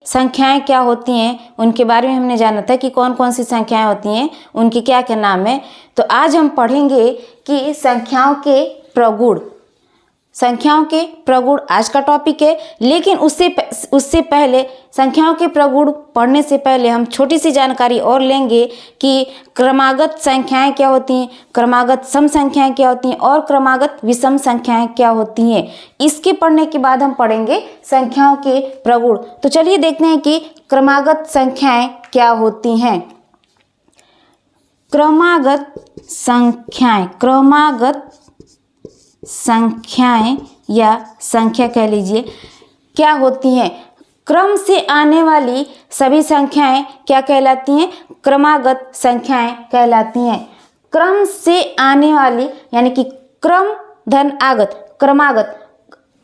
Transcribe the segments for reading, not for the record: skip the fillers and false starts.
संख्याएं क्या होती हैं उनके बारे में हमने जाना था कि कौन कौन सी संख्याएं होती हैं, उनके क्या क्या नाम है। तो आज हम पढ़ेंगे कि संख्याओं के प्रगुण, संख्याओं के प्रगुण आज का टॉपिक है। लेकिन उससे पहले संख्याओं के प्रगुण पढ़ने से पहले हम छोटी सी जानकारी और लेंगे कि क्रमागत संख्याएं क्या होती हैं, क्रमागत सम संख्याएं क्या होती हैं और क्रमागत विषम संख्याएं क्या होती हैं। इसके पढ़ने के बाद हम पढ़ेंगे संख्याओं के प्रगुण। तो चलिए देखते हैं कि क्रमागत संख्याएं क्या होती हैं। क्रमागत संख्याएं, क्रमागत संख्याएं या संख्या कह लीजिए क्या होती हैं। क्रम से आने वाली सभी संख्याएं क्या कहलाती हैं, क्रमागत संख्याएं कहलाती हैं। क्रम से आने वाली यानी कि क्रम धन आगत, क्रमागत,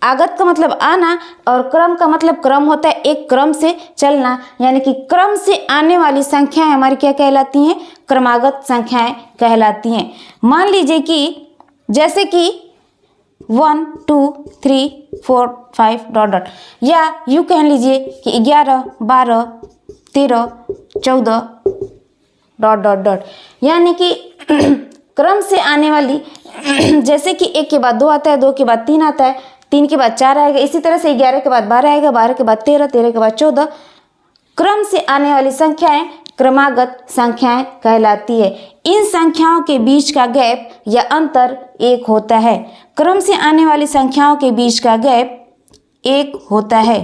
आगत का मतलब आना और क्रम का मतलब क्रम होता है एक क्रम से चलना, यानी कि क्रम से आने वाली संख्याएं हमारी क्या कहलाती हैं, क्रमागत संख्याएं कहलाती हैं। मान लीजिए कि जैसे कि 1 2 3 4 5 डॉट डॉट, या यूँ कह लीजिए कि 11 12 13 14 डॉट डॉट डॉट, यानी कि क्रम से आने वाली जैसे कि 1 के बाद 2 आता है, 2 के बाद 3 आता है, 3 के बाद 4 आएगा, इसी तरह से 11 के बाद 12 आएगा, 12 के बाद 13, 13 के बाद 14। क्रम से आने वाली संख्याएं क्रमागत संख्याएं कहलाती है। इन संख्याओं के बीच का गैप या अंतर 1 होता है। क्रम से आने वाली संख्याओं के बीच का गैप 1 होता है।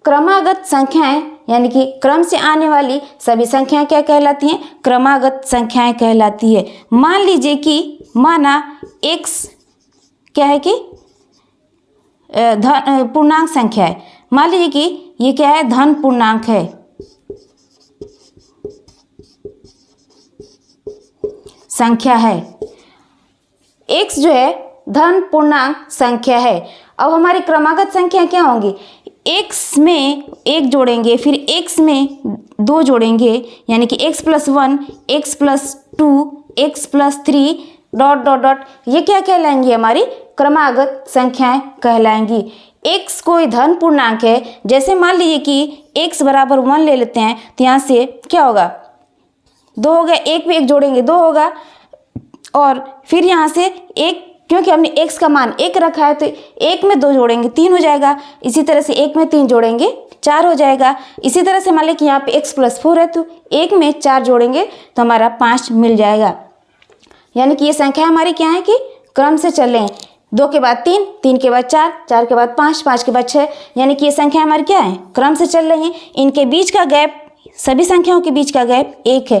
क्रमागत संख्याएं यानी कि क्रम से आने वाली सभी संख्याएं क्या कहलाती हैं, क्रमागत संख्याएं कहलाती है। मान लीजिए कि माना x क्या है कि धन पूर्णांक संख्या है। मान लीजिए कि ये क्या है, धन पूर्णांक है, संख्या है। x जो है धन पूर्णांक संख्या है। अब हमारी क्रमागत संख्या क्या होंगी, x में 1 जोड़ेंगे, फिर x में 2 जोड़ेंगे, यानी कि x + 1, x + 2, x + 3 dot dot dot, ये क्या कहलाएंगी, हमारी क्रमागत संख्याएं कहलाएंगी। x कोई धन पूर्णांक है, जैसे मान लीजिए कि x बराबर 1 ले लेते हैं, तो यहाँ से क्या होगा, 2 होगा, 1 में 1 जोड़ेंगे 2 होगा, और फिर यहाँ से 1, क्योंकि हमने x का मान 1 रखा है तो 1 में 2 जोड़ेंगे 3 हो जाएगा, इसी तरह से 1 में 3 जोड़ेंगे 4 हो जाएगा। इसी तरह से मान लें कि यहाँ पे x + 4 है तो 1 में 4 जोड़ेंगे तो हमारा 5 मिल जाएगा। यानी कि ये संख्या हमारी क्या है कि क्रम से चल रहे हैं, 2 के बाद 3, 3 के बाद 4, 4 के बाद 5, 5 के बाद 6, यानी कि ये संख्या हमारी क्या है, क्रम से चल रही हैं। इनके बीच का गैप, सभी संख्याओं के बीच का गैप 1 है।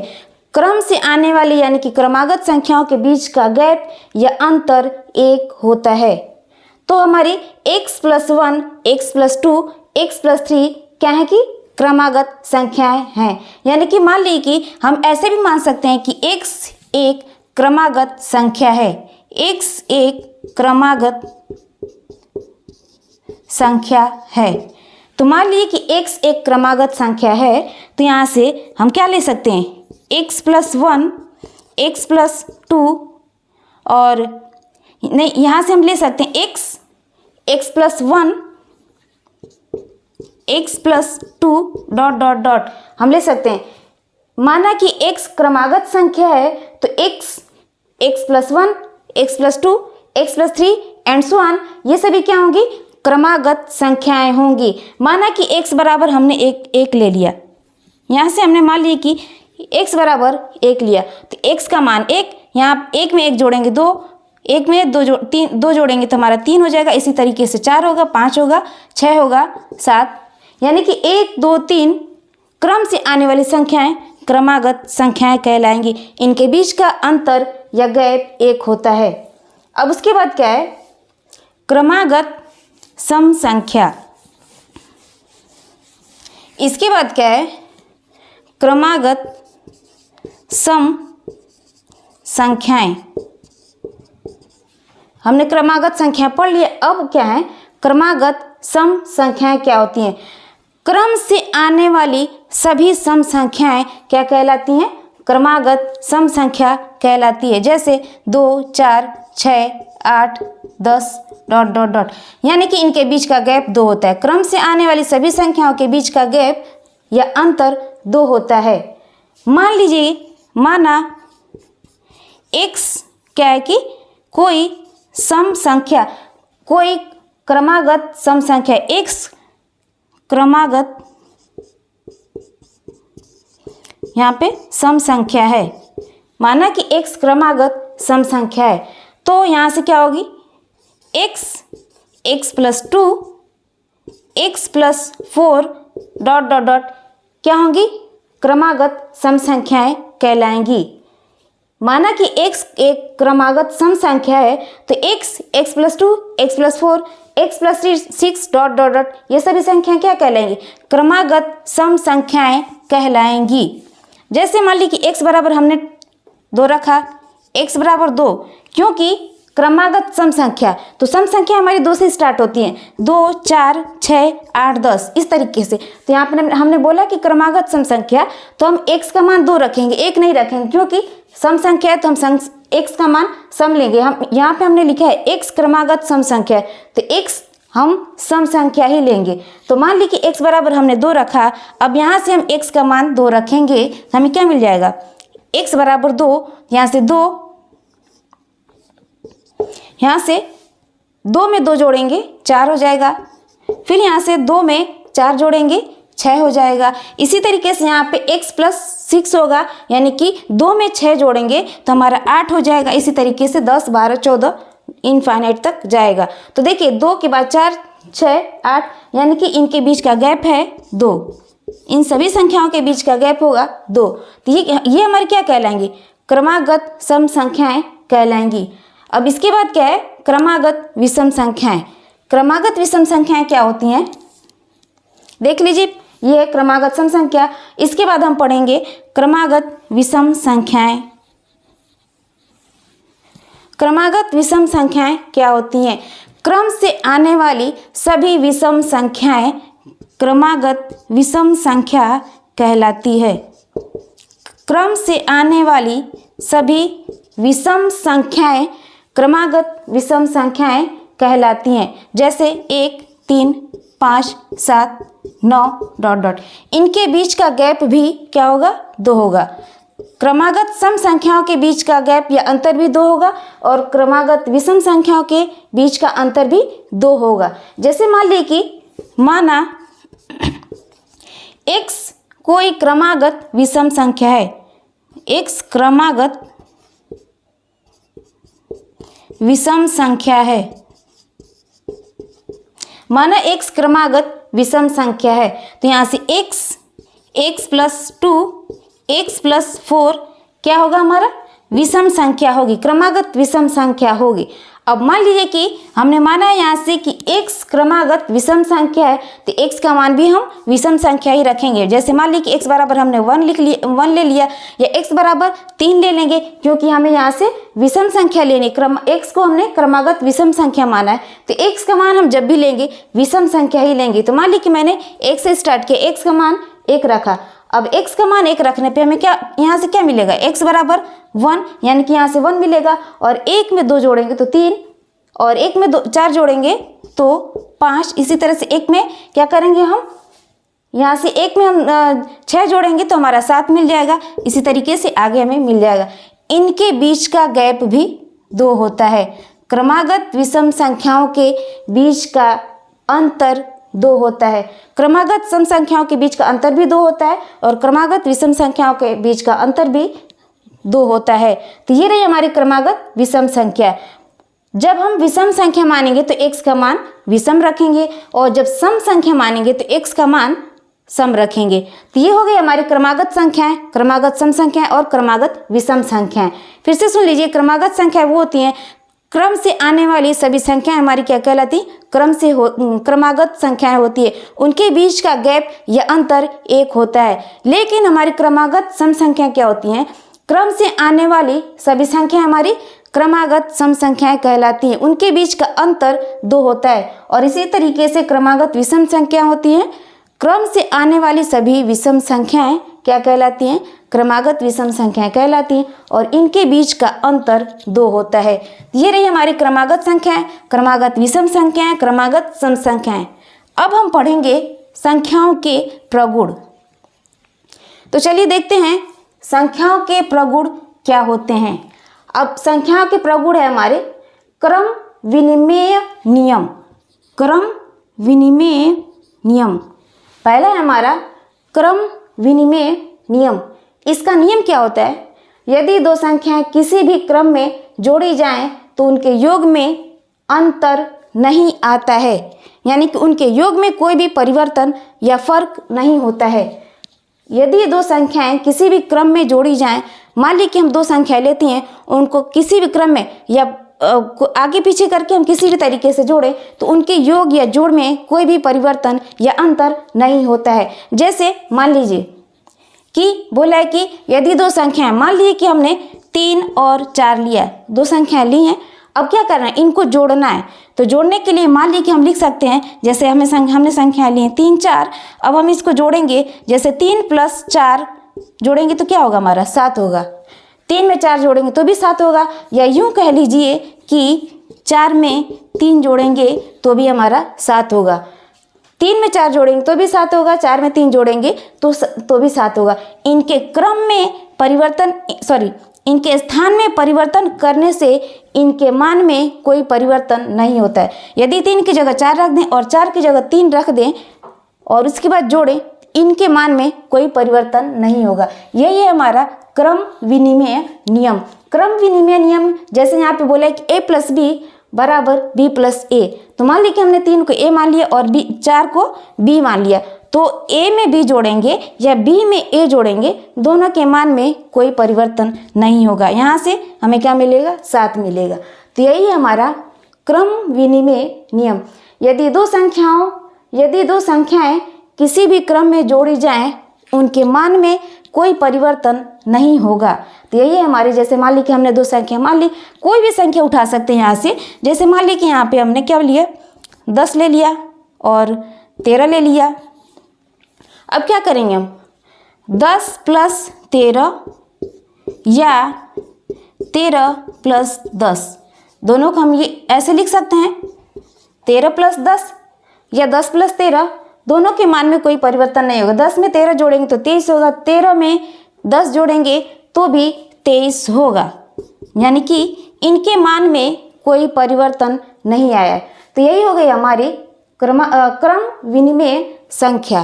क्रम से आने वाली यानी कि क्रमागत संख्याओं के बीच का गैप या अंतर 1 होता है। तो हमारी x + 1, x + 2, x + 3 क्या है कि क्रमागत संख्याएं हैं। यानी कि मान लीजिए कि हम ऐसे भी मान सकते हैं कि x एक क्रमागत संख्या है, x एक क्रमागत संख्या है। तो मान लीजिए कि x एक क्रमागत संख्या है, तो यहाँ से हम क्या ले सकते हैं, x + 1, x + 2, और नहीं, यहाँ से हम ले सकते हैं x + 1, x + 2 dot dot dot, हम ले सकते हैं। माना कि x क्रमागत संख्या है तो x + 1, x + 2, x + 3 and so on, ये सभी क्या होंगी, क्रमागत संख्याएं होंगी। माना कि x बराबर हमने एक ले लिया, यहाँ से हमने मान लिया कि x बराबर 1 लिया, तो x का मान 1, यहाँ 1 में 1 जोड़ेंगे 2, 1 में 2 जोड़ेंगे तो हमारा 3 हो जाएगा, इसी तरीके से 4 होगा, 5 होगा, 6 होगा, 7, यानी कि 1 2 3 क्रम से आने वाली संख्याएं क्रमागत संख्याएं कहलाएंगी। इनके बीच का अंतर या गैप 1 होता है। अब उसके बाद क्या है, क्रमागत सम संख्या। इसके बाद क्या है, क्रमागत सम संख्याएं। हमने क्रमागत संख्या पढ़ लिया, अब क्या है, क्रमागत सम संख्याएं क्या होती हैं। क्रम से आने वाली सभी सम संख्याएं क्या कहलाती हैं, क्रमागत सम संख्या कहलाती है। जैसे 2, 4, 6, 8, 10 डॉट डॉट डॉट, यानी कि इनके बीच का गैप 2 होता है। क्रम से आने वाली सभी संख्याओं के बीच का गैप या अंतर 2 होता है। मान लीजिए, माना x क्या है कि कोई सम संख्या, कोई क्रमागत सम संख्या, x क्रमागत यहाँ पे सम संख्या है। माना कि x क्रमागत सम संख्या है, तो यहाँ से क्या होगी, x plus 2, x plus 4 dot dot dot क्या होंगी, क्रमागत सम संख्याएं कहलाएंगी। माना कि x एक क्रमागत सम संख्या है, तो x plus 2, x plus 4, x plus 6 dot dot dot ये सभी संख्याएं क्या कहलाएंगी, क्रमागत सम संख्याएं कहलाएंगी। जैसे मान ली कि x बराबर हमने 2 रखा, x बराबर 2, क्योंकि क्रमागत सम संख्या, तो सम संख्या हमारी 2 से स्टार्ट होती हैं, 2, 4, 6, 8, 10 इस तरीके से। तो यहाँ पर हमने बोला कि क्रमागत सम संख्या, तो हम x का मान 2 रखेंगे, 1 नहीं रखेंगे, क्योंकि सम संख्या है तो हम x का मान सम लेंगे। हम यहाँ पे हमने लिखा है x क्रमागत सम संख्या है, तो x हम सम संख्या ही लेंगे। तो मान ली कि x बराबर हमने 2 रखा, अब यहाँ से हम x का मान 2 रखेंगे, हमें क्या मिल जाएगा, x बराबर 2, यहाँ से 2, यहाँ से 2 में 2 जोड़ेंगे 4 हो जाएगा, फिर यहाँ से 2 में 4 जोड़ेंगे 6 हो जाएगा। इसी तरीके से यहाँ पे x प्लस 6 होगा, यानी कि 2 में 6 जोड़ेंगे तो हमारा 8 हो जाएगा। इसी तरीके से 10, 12, 14 इनफाइनाइट तक जाएगा। तो देखिए 2 के बाद 4, 6, 8, यानी कि इनके बीच का गैप है 2, इन सभी संख्याओं के बीच का गैप होगा 2। तो ये हमारे क्या कहलाएंगी, क्रमागत सम संख्याएं कहलाएंगी। अब इसके बाद क्या है, क्रमागत विषम संख्याएं। क्रमागत विषम संख्याएं क्या होती हैं, देख लीजिए, ये है क्रमागत सम संख्या। इसके बाद हम पढ़ेंगे क्रमागत विषम संख्याएं। क्रमागत विषम संख्याएं क्या होती हैं, क्रम से आने वाली सभी विषम संख्याएं क्रमागत विषम संख्या कहलाती है। क्रम से आने वाली सभी विषम संख्याएं क्रमागत विषम संख्याएं कहलाती हैं। जैसे 1, 3, 5, 7, 9 डॉट डॉट, इनके बीच का गैप भी क्या होगा, 2 होगा। क्रमागत सम संख्याओं के बीच का गैप या अंतर भी 2 होगा, और क्रमागत विषम संख्याओं के बीच का अंतर भी 2 होगा। जैसे मान ली कि माना x कोई क्रमागत विषम संख्या है, x क्रमागत विषम संख्या है। माना x क्रमागत विषम संख्या है, तो यहाँ से x प्लस 2, x प्लस 4 क्या होगा, हमारा विषम संख्या होगी, क्रमागत विषम संख्या होगी। अब मान लीजिए कि हमने माना है यहाँ से कि x क्रमागत विषम संख्या है, तो x का मान भी हम विषम संख्या ही रखेंगे। जैसे मान लीजिए कि x बराबर हमने 1 ले लिया, या x बराबर 3 ले लेंगे, क्योंकि हमें यहाँ से विषम संख्या लेनी, x को हमने क्रमागत विषम संख्या माना है, तो x का मान हम जब भी लेंगे विषम संख्या ही लेंगे। तो मान लीजिए कि मैंने 1 से स्टार्ट किया, x का मान 1 रखा। अब x का मान 1 रखने पे हमें क्या, यहाँ से क्या मिलेगा, x बराबर 1, यानी कि यहाँ से 1 मिलेगा, और 1 में 2 जोड़ेंगे तो 3, और 1 में 4 जोड़ेंगे तो 5। इसी तरह से 1 में क्या करेंगे हम, यहाँ से 1 में हम 6 जोड़ेंगे तो हमारा 7 मिल जाएगा। इसी तरीके से आगे हमें मिल जाएगा। इनके बीच का गैप भी 2 होता है। क्रमागत विषम संख्याओं के बीच का अंतर 2 होता है। क्रमागत सम संख्याओं के बीच का अंतर भी 2 होता है, और क्रमागत विषम संख्याओं के बीच का अंतर भी 2 होता है। तो ये रही हमारी क्रमागत विषम संख्या। जब हम विषम संख्या मानेंगे तो x का मान विषम रखेंगे, और जब सम संख्या मानेंगे तो x का मान सम रखेंगे। तो ये हो गई हमारी क्रमागत संख्याएं, क्रमागत सम संख्याएं और क्रमागत विषम संख्याएं। फिर से सुन लीजिए, क्रमागत संख्याएं वो होती हैं, क्रम से आने वाली सभी संख्याएं हमारी क्या कहलाती, क्रमागत संख्याएं होती है, उनके बीच का गैप या अंतर 1 होता है। लेकिन हमारी क्रमागत सम संख्या क्या होती हैं, क्रम से आने वाली सभी संख्याएं हमारी क्रमागत सम संख्याएं कहलाती हैं, उनके बीच का अंतर 2 होता है। और इसी तरीके से क्रमागत विषम संख्या होती हैं, क्रम से आने वाली सभी विषम संख्याएं क्या कहलाती हैं? क्रमागत विषम संख्याएं कहलाती हैं और इनके बीच का अंतर 2 होता है। ये रही हमारी क्रमागत संख्याएं, क्रमागत विषम संख्याएं, क्रमागत सम संख्याएं। अब हम पढ़ेंगे संख्याओं के प्रगुण। तो चलिए देखते हैं संख्याओं के प्रगुण क्या होते हैं। अब संख्याओं के प्रगुण है हमारे क्रम विनिमेय नियम। क्रम विनिमेय नियम पहला है हमारा क्रम विनिमेय नियम। इसका नियम क्या होता है? यदि दो संख्याएं किसी भी क्रम में जोड़ी जाएं तो उनके योग में अंतर नहीं आता है, यानी कि उनके योग में कोई भी परिवर्तन या फर्क नहीं होता है। यदि दो संख्याएं किसी भी क्रम में जोड़ी जाएं, मान ली कि हम दो संख्याएं लेती हैं, उनको किसी भी क्रम में या आगे पीछे करके हम किसी भी तरीके से जोड़ें तो उनके योग या जोड़ में कोई भी परिवर्तन या अंतर नहीं होता है। जैसे मान लीजिए कि बोला है कि यदि दो संख्याएं, मान लीजिए कि हमने 3 और 4 लिया, दो संख्याएं ली हैं, अब क्या करना है? इनको जोड़ना है। तो जोड़ने के लिए मान लीजिए कि हम लिख सकते हैं, जैसे हमने संख्या ली है 3 4, अब हम इसको जोड़ेंगे, जैसे 3 + 4 जोड़ेंगे तो क्या होगा? हमारा 7 होगा। 3 में 4 जोड़ेंगे तो भी 7 होगा, या यूं कह लीजिए कि 4 में 3 जोड़ेंगे तो भी हमारा 7 होगा। 3 में 4 जोड़ेंगे तो भी 7 होगा, 4 में 3 जोड़ेंगे तो भी 7 होगा। इनके क्रम में परिवर्तन, इनके स्थान में परिवर्तन करने से इनके मान में कोई परिवर्तन नहीं होता है। यदि 3 की जगह 4 रख दें और 4 की जगह 3 रख दें और उसके बाद जोड़ें, इनके मान में कोई परिवर्तन नहीं होगा। यही है हमारा क्रम विनिमेय नियम। क्रम विनिमेय नियम जैसे यहाँ पे बोला है कि a + b = b + a, तो मान लीजिए कि हमने 3 को a मान लिया और 4 को b मान लिया, तो a में b जोड़ेंगे या b में a जोड़ेंगे, दोनों के मान में कोई परिवर्तन नहीं होगा। यहाँ से हमें क्या मिलेगा? 7 मिलेगा। तो यही है हमारा क्रम विनिमेय नियम। यदि दो संख्याएं किसी भी क्रम में जोड़ी जाएं, उनके मान में कोई परिवर्तन नहीं होगा। तो यही है हमारे, जैसे मान ली कि हमने दो संख्या, मान ली कोई भी संख्या उठा सकते हैं यहाँ से, जैसे मान ली कि यहाँ पे हमने क्या लिया? 10 ले लिया और 13 ले लिया। अब क्या करेंगे हम? 10 + 13 या 13 + 10, दोनों को हम ये ऐसे लिख सकते हैं, 13 + 10 या 10 + 13, दोनों के मान में कोई परिवर्तन नहीं होगा। 10 में 13 जोड़ेंगे तो 23 होगा, 13 में 10 जोड़ेंगे तो भी 23 होगा, यानी कि इनके मान में कोई परिवर्तन नहीं आया है। तो यही हो गई हमारी क्रम विनिमेय संख्या।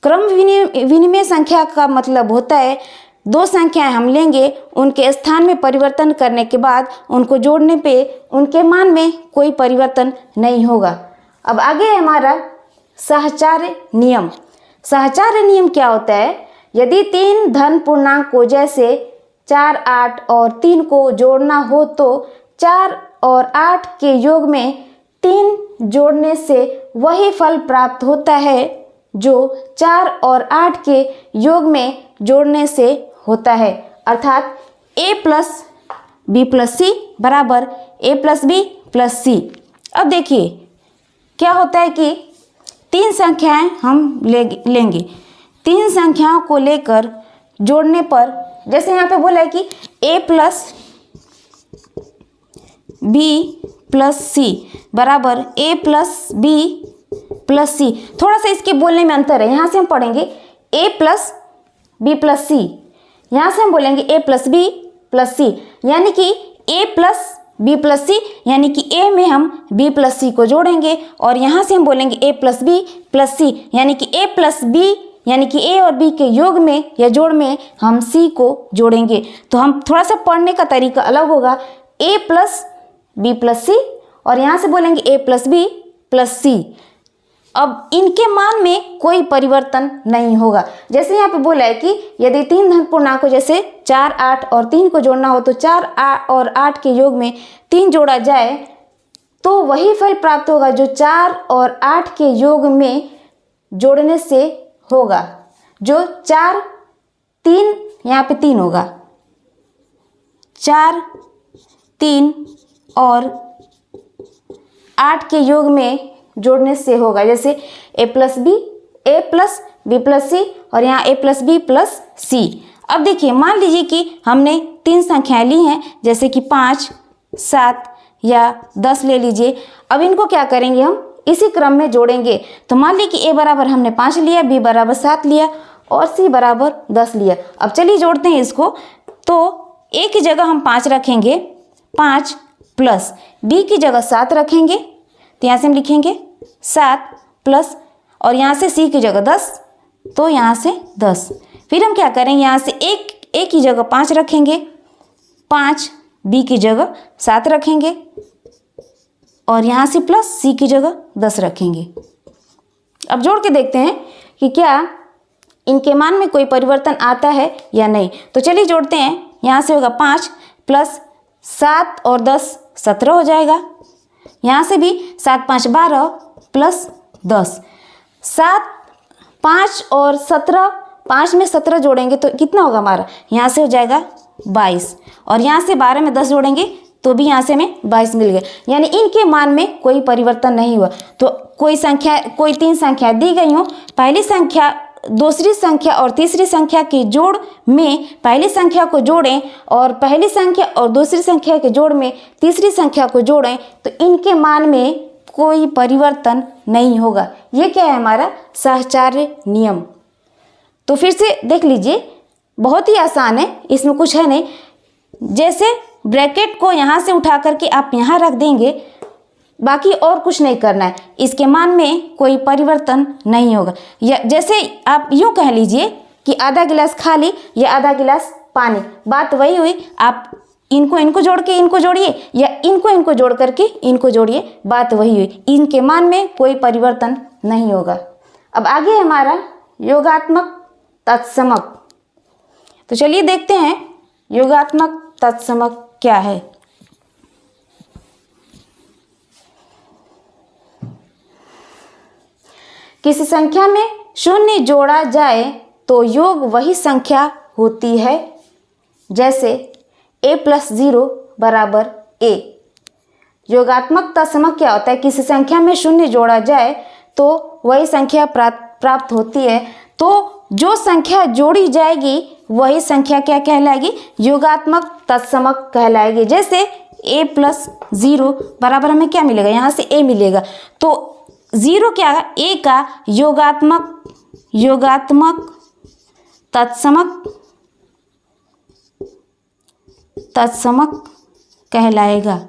क्रम विनिमेय संख्या का मतलब होता है दो संख्याएं हम लेंगे, उनके स्थान में परिवर्तन करने के बाद उनको जोड़ने पे उनके मान में कोई परिवर्तन नहीं होगा। अब आगे है हमारा सहचार्य नियम। सहचार्य नियम क्या होता है? यदि 3 धन पूर्णांक को जैसे 4, 8 और 3 को जोड़ना हो तो 4 और 8 के योग में 3 जोड़ने से वही फल प्राप्त होता है जो 4 और 8 के योग में जोड़ने से होता है, अर्थात a + b + c = a + b + c। अब देखिए क्या होता है कि 3 संख्याएं हम लेंगे, 3 संख्याओं को लेकर जोड़ने पर, जैसे यहाँ पे बोला है कि a + b + c = a + b + c। थोड़ा सा इसके बोलने में अंतर है। यहाँ से हम पढ़ेंगे a + b + c, यहाँ से हम बोलेंगे a + b + c, यानी कि a + b + c, यानी कि a में हम b + c को जोड़ेंगे और यहाँ से हम बोलेंगे a + b + c, यानी कि a + b, यानी कि a और b के योग में या जोड़ में हम c को जोड़ेंगे। तो हम थोड़ा सा पढ़ने का तरीका अलग होगा, a + b + c और यहाँ से बोलेंगे a + b + c। अब इनके मान में कोई परिवर्तन नहीं होगा। जैसे यहाँ पे बोला है कि यदि 3 धन पूर्णांक को जैसे 4, 8 और 3 को जोड़ना हो तो 4 और 8 के योग में 3 जोड़ा जाए तो वही फल प्राप्त होगा जो 4 और 8 के योग में जोड़ने से होगा, जो 4, 3, यहाँ पे 3 होगा, 4, 3 और 8 के योग में जोड़ने से होगा। जैसे a + b A plus B plus C और यहाँ A plus B plus C. अब देखिए मान लीजिए कि हमने 3 संख्याएं ली हैं, जैसे कि 5, 7 या 10 ले लीजिए। अब इनको क्या करेंगे, हम इसी क्रम में जोड़ेंगे। तो मान लीजिए कि ए बराबर हमने 5 लिया, बी बराबर 7 लिया और सी बराबर 10 लिया। अब चलिए जोड़ते हैं इसको। तो ए की जगह हम 5 रखेंगे, 5 प्लस बी की जगह 7 रखेंगे, तो यहाँ से हम लिखेंगे 7 प्लस और यहाँ से सी की जगह 10, तो यहाँ से 10। फिर हम क्या करेंगे, यहाँ से ए की जगह 5 रखेंगे, 5 बी की जगह 7 रखेंगे और यहाँ से प्लस सी की जगह 10 रखेंगे। अब जोड़ के देखते हैं कि क्या इनके मान में कोई परिवर्तन आता है या नहीं। तो चलिए जोड़ते हैं। यहाँ से होगा 5 प्लस 7 और 10 17 हो जाएगा। यहाँ से भी 7 5 12 प्लस 10, 7 5 और 17, 5 में 17 जोड़ेंगे तो कितना होगा हमारा, यहाँ से हो जाएगा 22 और यहाँ से 12 में 10 जोड़ेंगे तो भी यहाँ से हमें 22 मिल गए। यानी इनके मान में कोई परिवर्तन नहीं हुआ। तो कोई 3 संख्या दी गई हो, पहली संख्या दूसरी संख्या और तीसरी संख्या के जोड़ में पहली संख्या को जोड़ें और पहली संख्या और दूसरी संख्या के जोड़ में तीसरी संख्या को जोड़ें तो इनके मान में कोई परिवर्तन नहीं होगा। ये क्या है, हमारा सहचार्य नियम। तो फिर से देख लीजिए, बहुत ही आसान है, इसमें कुछ है नहीं। जैसे ब्रैकेट को यहाँ से उठा करके आप यहाँ रख देंगे, बाकी और कुछ नहीं करना है, इसके मान में कोई परिवर्तन नहीं होगा। या जैसे आप यूँ कह लीजिए कि आधा गिलास खाली या आधा गिलास पानी, बात वही हुई। आप इनको जोड़ के इनको जोड़िए या इनको जोड़ करके इनको जोड़िए, बात वही हुई। इनके मान में कोई परिवर्तन नहीं होगा। अब आगे हमारा योगात्मक तत्समक। तो चलिए देखते हैं योगात्मक तत्समक क्या है। किसी संख्या में शून्य जोड़ा जाए तो योग वही संख्या होती है, जैसे a प्लस 0 बराबर a। योगात्मक तत्समक क्या होता है, किसी संख्या में शून्य जोड़ा जाए तो वही संख्या प्राप्त होती है। तो जो संख्या जोड़ी जाएगी वही संख्या क्या कहलाएगी, योगात्मक तत्समक कहलाएगी। जैसे a प्लस 0 बराबर हमें क्या मिलेगा, यहाँ से a मिलेगा। तो 0 क्या है, a का योगात्मक तत्समक कहलाएगा।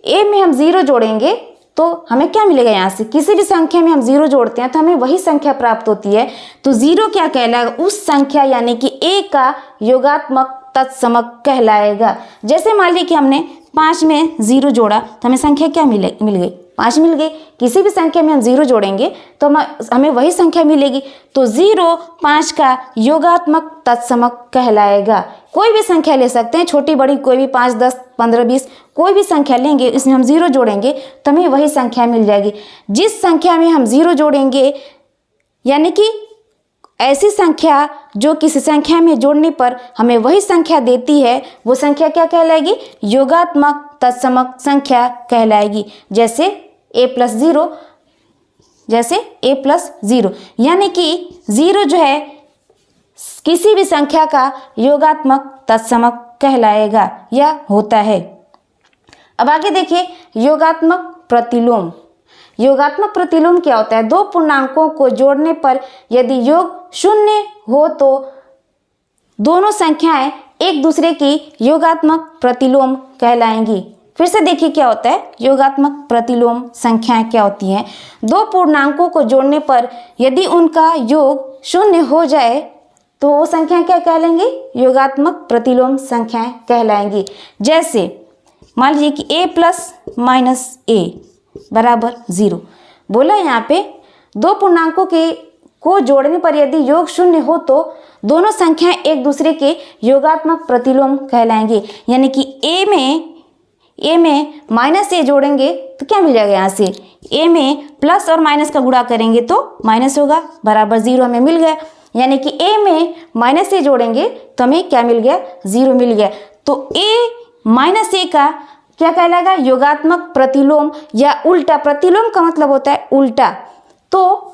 a में हम 0 जोड़ेंगे तो हमें क्या मिलेगा, यहाँ से किसी भी संख्या में हम 0 जोड़ते हैं तो हमें वही संख्या प्राप्त होती है। तो 0 क्या कहलाएगा, उस संख्या यानी कि a का योगात्मक तत्समक कहलाएगा। जैसे मान लीजिए कि हमने 5 में 0 जोड़ा तो हमें संख्या क्या मिल गई, 5 मिल गई। किसी भी संख्या में हम 0 जोड़ेंगे तो हमें वही संख्या मिलेगी। तो 0 5 का योगात्मक तत्समक कहलाएगा। कोई भी संख्या ले सकते हैं, छोटी बड़ी कोई भी, 5 10 15 20 कोई भी संख्या लेंगे, इसमें हम 0 जोड़ेंगे तो हमें वही संख्या मिल जाएगी। जिस संख्या में हम 0 जोड़ेंगे यानी कि ऐसी संख्या जो किसी संख्या में जोड़ने पर हमें वही संख्या देती है, वो संख्या क्या कहलाएगी, योगात्मक तत्समक संख्या कहलाएगी। जैसे a प्लस 0, जैसे a प्लस 0 यानी कि 0 जो है किसी भी संख्या का योगात्मक तत्समक कहलाएगा या होता है। अब आगे देखिए योगात्मक प्रतिलोम। योगात्मक प्रतिलोम क्या होता है, दो पूर्णांकों को जोड़ने पर यदि योग 0 हो तो दोनों संख्याएं एक दूसरे की योगात्मक प्रतिलोम कहलाएंगी। फिर से देखिए क्या होता है, योगात्मक प्रतिलोम संख्याएं क्या होती हैं। दो पूर्णांकों को जोड़ने पर यदि उनका योग 0 हो जाए तो वो संख्याएं क्या कहलाएंगी, योगात्मक प्रतिलोम संख्याएं कहलाएंगी। जैसे मान लीजिए कि a प्लस माइनस a बराबर 0 बोला। यहाँ पे दो पूर्णांकों को जोड़ने पर यदि योग 0 हो तो दोनों संख्याएं एक दूसरे के योगात्मक प्रतिलोम कहलाएंगे। यानी कि a में माइनस a जोड़ेंगे तो क्या मिल जाएगा, यहाँ से a में प्लस और माइनस का गुणा करेंगे तो माइनस होगा, बराबर 0 हमें मिल गया। यानी कि a में माइनस a जोड़ेंगे तो हमें क्या मिल गया, 0 मिल गया। तो a माइनस a का क्या कहलाएगा, योगात्मक प्रतिलोम या उल्टा। प्रतिलोम का मतलब होता है उल्टा। तो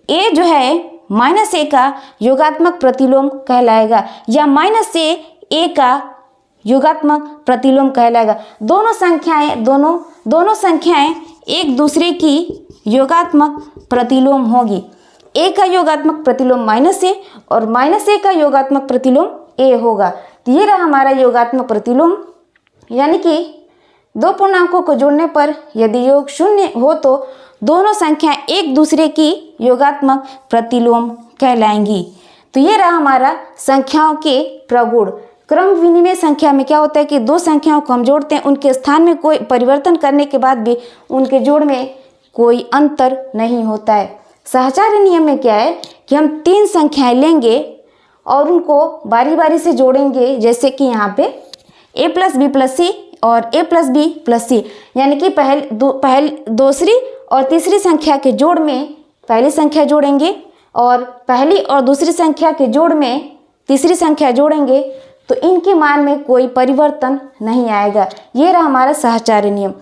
ए जो है -a का योगात्मक प्रतिलोम कहलाएगा या -a का योगात्मक प्रतिलोम कहलाएगा। दोनों संख्याएं एक दूसरे की योगात्मक प्रतिलोम होगी। a का योगात्मक प्रतिलोम -a और -a का योगात्मक प्रतिलोम a होगा। तो ये रहा हमारा योगात्मक प्रतिलोम, यानी कि दो पूर्णांकों को जोड़ने पर यदि योग 0 हो तो दोनों संख्याएं एक दूसरे की योगात्मक प्रतिलोम कहलाएंगी। तो ये रहा हमारा संख्याओं के प्रगुण। क्रम विनिमय संख्या में क्या होता है कि दो संख्याओं को हम जोड़ते हैं, उनके स्थान में कोई परिवर्तन करने के बाद भी उनके जोड़ में कोई अंतर नहीं होता है। सहचार्य नियम में क्या है कि हम 3 संख्याएं लेंगे और उनको बारी बारी से जोड़ेंगे, जैसे कि यहाँ पे a + b + c और a + b + c, यानी कि दूसरी और तीसरी संख्या के जोड़ में पहली संख्या जोड़ेंगे और पहली और दूसरी संख्या के जोड़ में तीसरी संख्या जोड़ेंगे, तो इनके मान में कोई परिवर्तन नहीं आएगा। ये रहा हमारा सहचार्य नियम।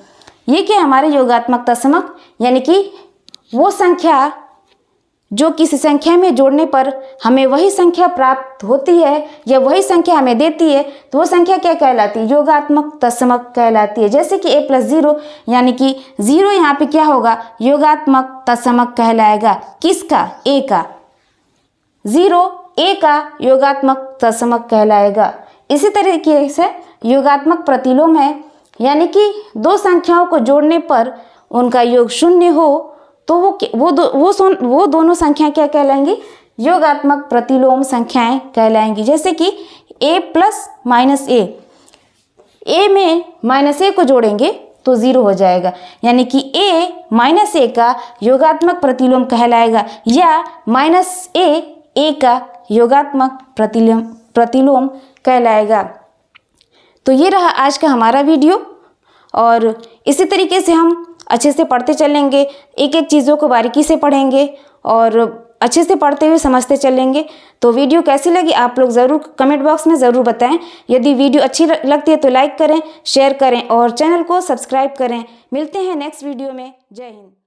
ये क्या हमारे योगात्मक तत्समक, यानी कि वो संख्या जो किसी संख्या में जोड़ने पर हमें वही संख्या प्राप्त होती है या वही संख्या हमें देती है, तो वो संख्या क्या कहलाती है, योगात्मक तत्समक कहलाती है। जैसे कि a + 0, यानी कि 0 यहाँ पे क्या होगा, योगात्मक तत्समक कहलाएगा। किसका, a का। 0 a का योगात्मक तत्समक कहलाएगा। इसी तरीके से योगात्मक प्रतिलोम है, यानी कि दो संख्याओं को जोड़ने पर उनका योग 0 हो तो वो दोनों संख्याएं क्या कहलाएंगी, योगात्मक प्रतिलोम संख्याएं कहलाएंगी। जैसे कि a + -a, a में -a को जोड़ेंगे तो 0 हो जाएगा, यानी कि a - a का योगात्मक प्रतिलोम कहलाएगा या -a का योगात्मक प्रतिलोम कहलाएगा। तो ये रहा आज का हमारा वीडियो, और इसी तरीके से हम अच्छे से पढ़ते चलेंगे, एक एक चीज़ों को बारीकी से पढ़ेंगे और अच्छे से पढ़ते हुए समझते चलेंगे। तो वीडियो कैसी लगी आप लोग ज़रूर कमेंट बॉक्स में ज़रूर बताएं। यदि वीडियो अच्छी लगती है तो लाइक करें, शेयर करें और चैनल को सब्सक्राइब करें। मिलते हैं नेक्स्ट वीडियो में। जय हिंद।